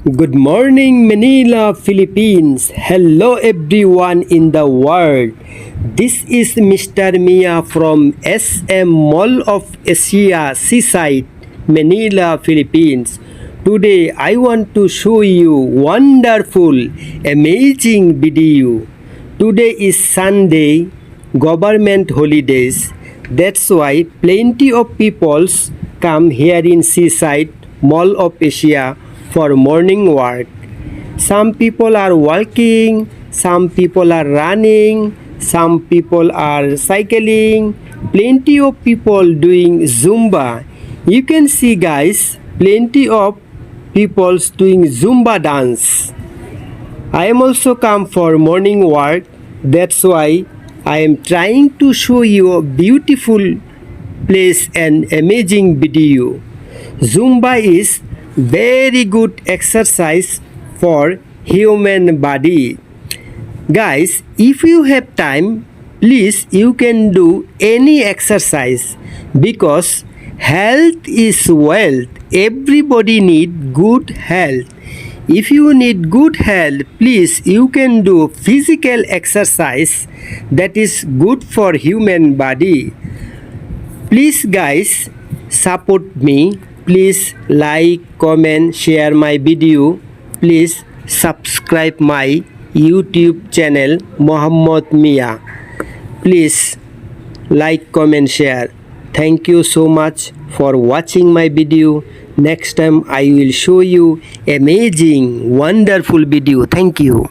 Good morning, Manila, Philippines. Hello, everyone in the world. This is Mr. Mia from SM Mall of Asia Seaside, Manila, Philippines. Today, I want to show you wonderful, amazing video. Today is Sunday, government holidays. That's why plenty of peoples come here in Seaside Mall of Asia for morning walk. Some people are walking, some people are running, some people are cycling, plenty of people doing Zumba. You can see guys, plenty of people doing Zumba dance. I am also come for morning walk. That's why I am trying to show you a beautiful place and amazing video. Zumba is very good exercise for human body. Guys, if you have time, please you can do any exercise because health is wealth. Everybody need good health. If you need good health, please you can do physical exercise that is good for human body. Please guys, support me. Please like, comment, share my video. Please subscribe my YouTube channel Muhammad Mia. Please like, comment, share. Thank you so much for watching my video. Next time I will show you amazing, wonderful video. Thank you.